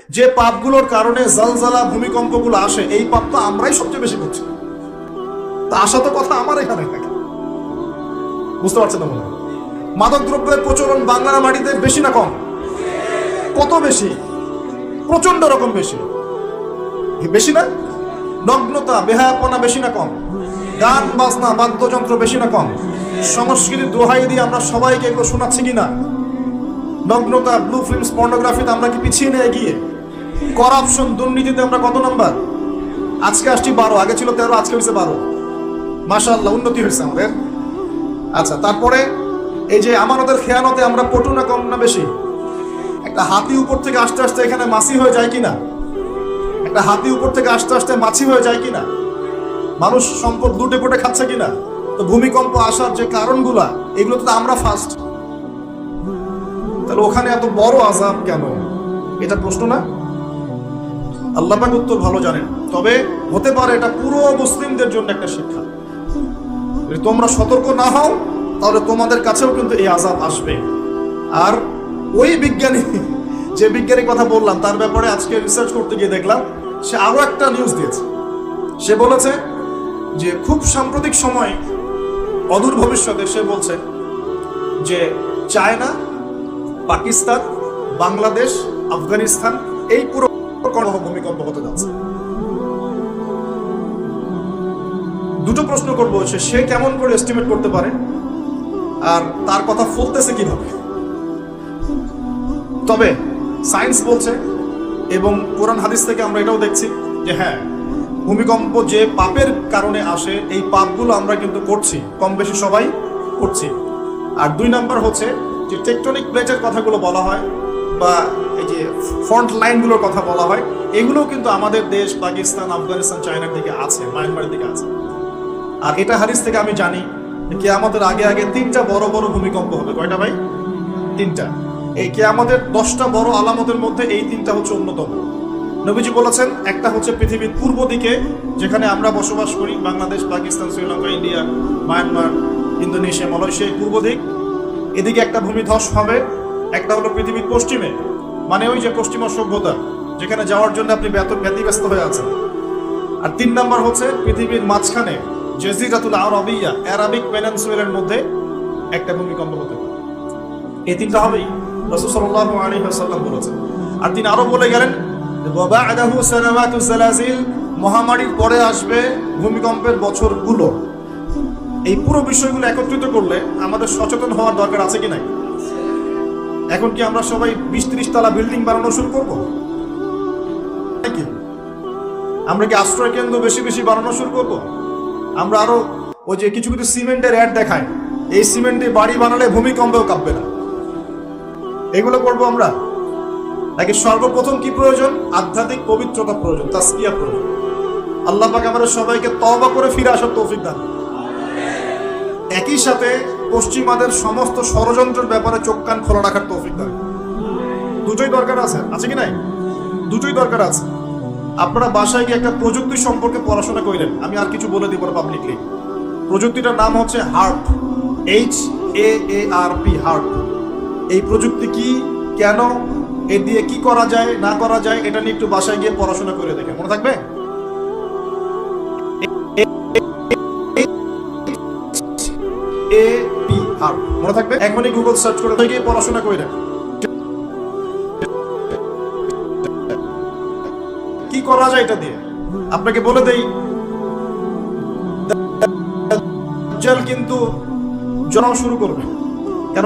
যে পাপগুলোর কারণে জালজালা ভূমিকম্পগুলো আসে, এই পাপ তো আমরাই সবচেয়ে বেশি করছি। তা আসা তো কথা আমার এখানে থাকে, বুঝতে পারছেন না মনে হয়? মাদক দ্রব্যের প্রচলন বাংলার মাটিতে বেশি না কম? কত বেশি? প্রচন্ড রকম বেশি। বেশি না? নগ্নতা, বেহায়াপনা বেশি না কম? গান বাজনা, বাদ্যযন্ত্র বেশি না কম? সংস্কৃতির দোহাই দিয়ে আমরা সবাইকে এগুলো শোনাচ্ছি কিনা? নগ্নতা, ব্লু ফিল্মস, পর্নোগ্রাফিতে আমরা কি পিছিয়ে নিয়ে এগিয়ে? করাপশন, দুর্নীতিতে আমরা কত নাম্বার? আজকে আসছি 12, আগে ছিল 13, আজকে হয়েছে 12। মাশাআল্লাহ, উন্নতি হয়েছে আমাদের। আচ্ছা, তারপরে এই যে আমানতের খেয়ানতে আমরা পটু না কম না বেশি? একটা হাতি উপর থেকে আস্তে আস্তে এখানে মাছি হয়ে যায় কিনা? একটা হাতি উপর থেকে আস্তে আস্তে মাছি হয়ে যায় কিনা? মানুষ সম্পদ লুটে পুটে খাচ্ছে কিনা? তো ভূমিকম্প আসার যে কারণগুলা, এগুলো তো আমরা ফার্স্ট। তাহলে ওখানে এত বড় আযাব কেন? এটা প্রশ্ন না? আল্লাহ পাক উত্তর ভালো জানেন। তবে হতে পারে এটা পুরো মুসলিমদের জন্য একটা শিক্ষা। যদি তোমরা সতর্ক না হও তাহলে তোমাদের কাছেও কিন্তু এই আযাব আসবে। আর ওই বিজ্ঞানী, যে বিজ্ঞানীর কথা বললাম, তার ব্যাপারে আজকে রিসার্চ করতে গিয়ে দেখলাম সে আরো একটা নিউজ দিয়েছে। সে বলেছে যে খুব সাম্প্রতিক সময়, অদূর ভবিষ্যতে, সে বলছে যে চায়না, পাকিস্তান, বাংলাদেশ, আফগানিস্তান, এই পুরো ভূমিকম্প হতে যাচ্ছে। দুটো প্রশ্ন করবো, সে কেমন করে এস্টিমেট করতে পারে আর তার কথা ফলতেছে কিভাবে? তবে সায়েন্স বলছে এবং কোরআন হাদিস থেকে আমরা এটাও দেখছি যে হ্যাঁ, ভূমিকম্প যে পাপের কারণে আসে, এই পাপগুলো আমরা কিন্তু করছি, কম বেশি সবাই করছি। আর 2 নাম্বার হচ্ছে যে টেকটনিক প্লেটের কথাগুলো বলা হয় বা এই যে ফ্রন্ট লাইনগুলোর কথা বলা হয়, এগুলোও কিন্তু আমাদের দেশ, পাকিস্তান, আফগানিস্তান, চায়নার দিকে আছে, মায়ানমারের দিকে আছে। আর এটা হাদিস থেকে আমি জানি কিয়ামতের আগে আগে 3টা বড় বড় ভূমিকম্প হবে। কয়টা ভাই? 3টা। এই কিয়ামতের 10টা বড় আলামতের মধ্যে এই 3টা হচ্ছে অন্যতম। নবীজি বলেছেন, একটা হচ্ছে পৃথিবীর পূর্ব দিকে, যেখানে আমরা বসবাস করি, Bangladesh, Pakistan, Sri Lanka, India, Myanmar, Indonesia, Malaysia, পূর্ব দিক, এদিকে একটা ভূমিধস হবে। একটা হলো পৃথিবীর পশ্চিমে, মানে ওই যে পশ্চিমা সভ্যতা, যেখানে যাওয়ার জন্য আপনি ব্যতিব্যস্ত হয়ে আছেন। আর 3 নাম্বার হচ্ছে পৃথিবীর মাঝখানে, জাজিরাতুল আরাবিয়া, আরাবিক পেনিনসুলার মধ্যে একটা ভূমিকম্প হতে পারে। এই 3টা হবেই, রাসূল সাল্লাল্লাহু আলাইহি ওয়াসাল্লাম বলেছেন। আর তিনি আরো বলে গেলেন, ওয়াবা'দাহু সানাওয়াতুজ জালাজিল, মহামারীর পরে আসবে ভূমিকম্পের বছরগুলো। এই পুরো বিষয়গুলো একত্রিত করলে আমাদের সচেতন হওয়ার দরকার আছে কি নাই? এখন কি আমরা সবাই 20-30 তলা বিল্ডিং বানানো শুরু করবো নাকি? আমরা কি আশ্রয় কেন্দ্র বেশি বেশি বানানো শুরু করব? আমরা আরো ওই যে কিছু কিছু সিমেন্টের অ্যাড দেখায়, এই সিমেন্টে বাড়ি বানালে ভূমিকম্পেও কাঁপবে না, এগুলো করবো আমরা? নাকি সর্বপ্রথম কি প্রয়োজন? আধ্যাত্মিক পবিত্রতা প্রয়োজন, তাসকিয়া প্রয়োজন। আল্লাহ পাক আমাদের সবাইকে তওবা করে ফিরে আসার তৌফিক দান। একই সাথে পশ্চিমাদের সমস্ত ষড়যন্ত্রের ব্যাপারে চোখ কান খোলা রাখার তৌফিক দান। দুটোই দরকার আছে, আছে কি নাই? দুটোই দরকার আছে। আপনারা বাসায় গিয়ে একটা প্রযুক্তি সম্পর্কে পড়াশোনা করেন, আমি আর কিছু বলে দিব পাবলিকলি। প্রযুক্তিটার নাম হচ্ছে হার্প, HAARP, হার্প। এই প্রযুক্তি কি, কেন, এ দিয়ে কি করা যায় না করা যায়, এটা নিয়ে একটু বাসায় গিয়ে পড়াশোনা করে দেখেন, মনে থাকবে? AP, হার্প, মনে থাকবে? এখনই গুগল সার্চ করে গিয়ে পড়াশোনা করে দেখেন কি করা যায় এটা দিয়ে। আপনাকে বলে দেই, দাজ্জাল কিন্তু জন্ম শুরু করবে, কেন?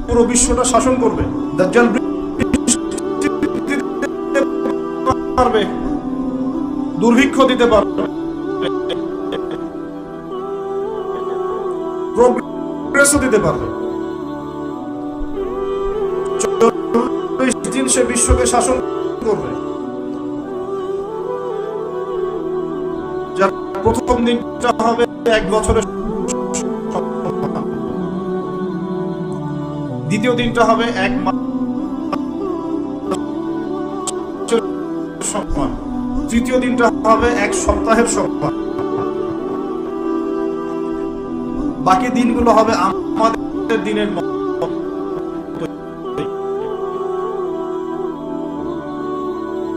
পুরো বিশ্বটা শাসন করবে। দাজ্জাল পারবে, দুর্ভিক্ষ দিতে পারবে, প্রোগ্রেসও দিতে পারবে। 40 দিন সে বিশ্বকে শাসন করবে। যার প্রথম দিনটা হবে 1 বছরের, দ্বিতীয় দিনটা হবে 1 মাসের সমান, তৃতীয় দিনটা হবে 1 সপ্তাহের সমান, বাকি দিনগুলো হবে আমাদের দিনের মতো।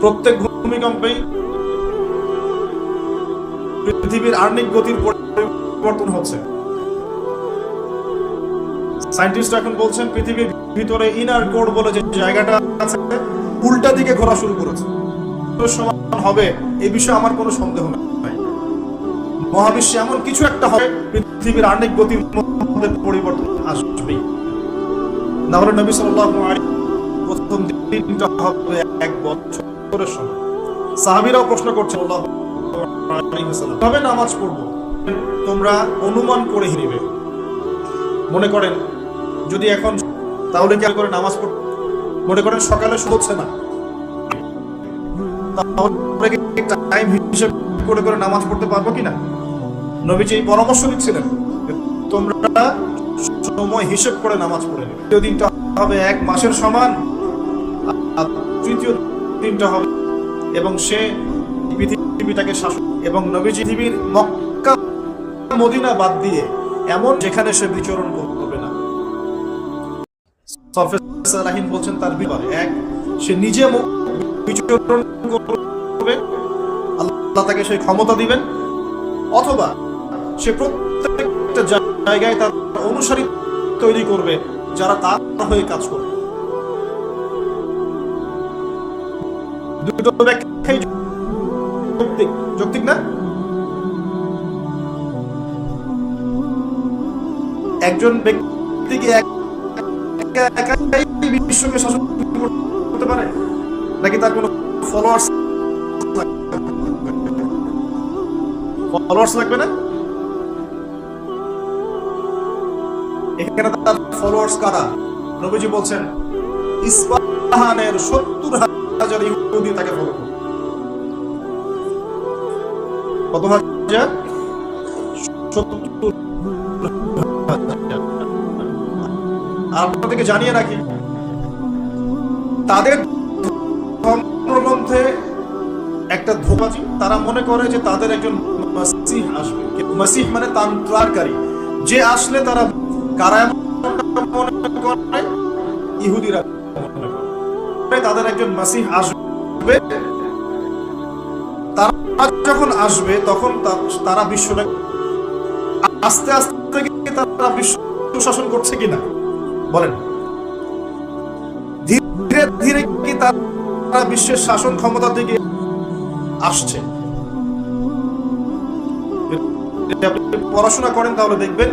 প্রত্যেক ভূমিকম্পেই পৃথিবীর আর্নিক গতির পরিবর্তন হচ্ছে। সায়েন্টিস্ট এখন বলছেন পৃথিবীর ভিতরে ইনার কোর বলে যে জায়গাটা আছে উল্টা দিকে ঘোরা শুরু করেছে। সমান হবে এই বিষয়ে আমার কোনো সন্দেহ নাই। মহাবিশ্বে এমন কিছু একটা হবে, পৃথিবীর আর্নিক গতির মধ্যে পরিবর্তন আসবেই। না হলে নবী সাল্লাল্লাহু আলাইহি প্রথম দিনটা হবে 1 বছরের সময়। সাহাবীরাও প্রশ্ন করছে আল্লাহু আলাইহি ওয়াসাল্লাম কিভাবে নামাজ পড়বো? তোমরা অনুমান করে নিবে। মনে করেন যদি এখন তাহলে কি করে নামাজ পড়, মনে করেন সকালে হচ্ছে না, তাহলে কি টাইম হিসাব করে নামাজ পড়তে পারবো কিনা? নবীজি এই পরামর্শ দিচ্ছিলেন তোমরা সময় হিসেব করে নামাজ পড়ে নেবে। দ্বিতীয় দিনটা হবে 1 মাসের সমান, আর তৃতীয় দিনটা হবে এবং সে পৃথিবীটাকে শাসন, এবং নবীজি পৃথিবীর মক্কা মদিনা বাদ দিয়ে এমন যেখানে সে বিচরণ করবে না। সালাহিন বলছেন তার বিপরীত, 1 সে নিজে বিচরণ করবে, আল্লাহ তাকে সেই ক্ষমতা দিবেন, অথবা সে প্রত্যেকটা জায়গায় তার অনুসারী তৈরি করবে যারা তার হয়ে কাজ করবে। দুটো ব্যাখ্যাই যৌক্তিক না? একজন ব্যক্তিকে একাই বিশ্বকে শাসন করতে পারে নাকি তার কোনো ফলোয়ার্স লাগবে না? এখানে তার ফলোয়ার্স কারা? নবীজি বলছেন ইসফাহানের 70,000 ইহুদি তাকে ফলো করে। কত হাজার? 70,000। আপনাদেরকে জানিয়ে রাখি তাদের ধর্মগ্রন্থে একটা ধোঁকাবাজি, তারা মনে করে যে তাদের একজন মাসিহ আসবে। মাসিহ মানে তান্ত্রারকারী, যে আসলে তারা কারা মনে করে? ইহুদিরা মনে করে তাদের একজন মাসিহ আসবে। তারা যখন আসবে তখন তারা বিশ্বটা আস্তে আস্তে তারা বিশ্ব শাসন করছে কিনা বলেন? ধীরে ধীরে কি তারা বিশ্বের শাসন ক্ষমতার দিকে আসছে? আপনি পড়াশোনা করেন তাহলে দেখবেন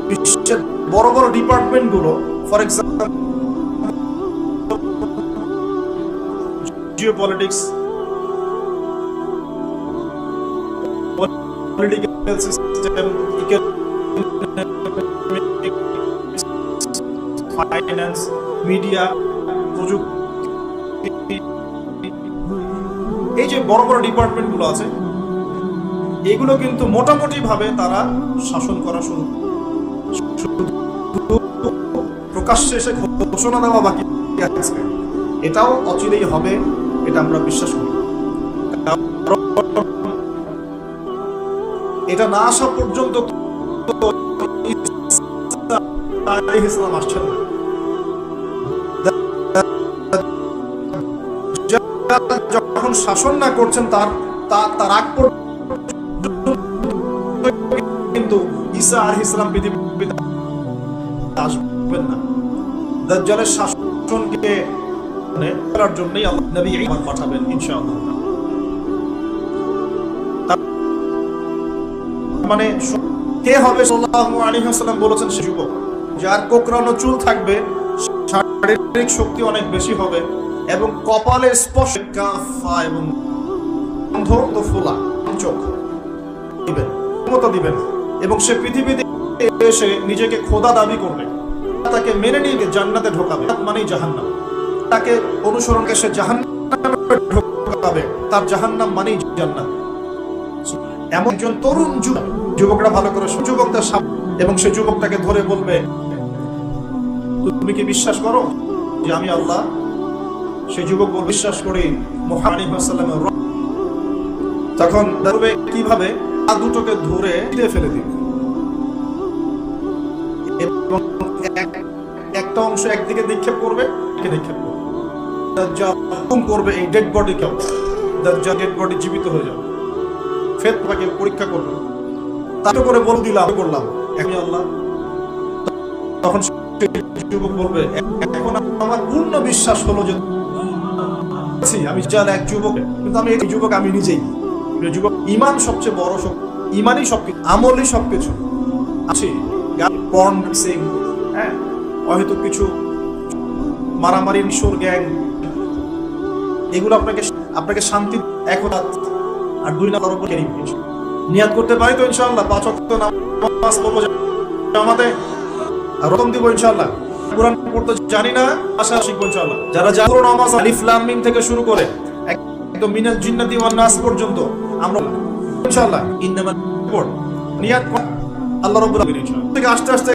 বিশ্বের বড় বড় ডিপার্টমেন্ট গুলো, for example geopolitics, political system, finance, media, প্রযুক্তি, এই যে বড় বড় ডিপার্টমেন্ট গুলো আছে এগুলো কিন্তু মোটামুটি ভাবে তারা শাসন করা শুরু, প্রকাশ্যে এসে ঘোষণা দেওয়া বাকি আছে। এটাও অচিরেই হবে, এটা আমরা বিশ্বাস করি। এটা না আসা পর্যন্ত ইসলাম আসছেন না। যখন শাসন না করছেন তার আগ পর্যন্ত কিন্তু ঈসা আলাইহিস সালাম পৃথিবীতে আসবেন না। দাজ্জালের শাসনকে করার জন্যই আল্লাহ নবী ঈসা পাঠাবেন ইনশাআল্লাহ। মানে কে হবে? সাল্লাল্লাহু আলাইহি ওয়াসাল্লাম বলেছেন সে যুবক যার কোকড়ানো চুল থাকবে, শারীরিক শক্তি অনেক বেশি হবে এবং কপালে স্পর্শ কাফা এবং অন্ধ তো ফোলা চোখ দিবেন, ক্ষমতা দিবেন, এবং সে পৃথিবীতে এসে নিজেকে খোদা দাবি করবে। তাকে মেনে নিয়ে জান্নাতে ঢোকাবে, মানেই জাহান্নাম। তাকে অনুসরণকে সে জাহান্নামে ঢোকাবে, তার জাহান্নাম মানেই জান্নাত। এমন একজন তরুণ যুবকরা ভালো করে যুবকদের এবং সে যুবকটাকে ধরে বলবে তুমি কি বিশ্বাস করো যে আমি আল্লাহ? সে যুবক বল বিশ্বাস করি মুহাম্মদ সাল্লাল্লাহু আলাইহি ওয়াসাল্লাম। তখন ধরবে কিভাবে? পা দুটোকে ধরে ফেলে দিবে এবং একটা অংশ একদিকে নিক্ষেপ করবে, নিক্ষেপ করবে, দাজ্জাল হুকুম করবে এই ডেড বডিকেও, দাজ্জাল ডেড বডি জীবিত হয়ে যাবে, ফের তাকে পরীক্ষা করবে। তাকে করে বলে দিলাম, করলাম এখন আল্লাহ। তখন যুবক বলবে এখন আমার পূর্ণ বিশ্বাস হলো যে আমি জাল এক যুবক, কিন্তু আমি এই যুবক আমি নিজেই যুবক। ঈমান সবচেয়ে বড় শক্তি, ঈমানই সবকিছু, আমলই সবকিছু আছে। পর্ন মিক্সিং, হ্যাঁ, হয়তো কিছু মারামারি, কিশোর গ্যাং, এগুলো আপনাকে শান্তি এক হাত আর 2 নাম্বার উপর নিয়াত করতে পারি তো ইনশাআল্লাহ 5 ওয়াক্ত নামাজ পড়বো জামাতে, আর রতন দিব ইনশাআল্লাহ। কোরআন পড়তে জানি না, আশা শিখবো ইনশাআল্লাহ। যারা পুরো নামাজ আলিফ লাম মিম থেকে শুরু করে একদম মিনাল জিন্নাতি ওয়ান নাস পর্যন্ত আমরা ইনশাআল্লাহ ইন্নামা নিয়াত আল্লাহ রাব্বুল আলামিন ইনশাআল্লাহ থেকে আস্তে আস্তে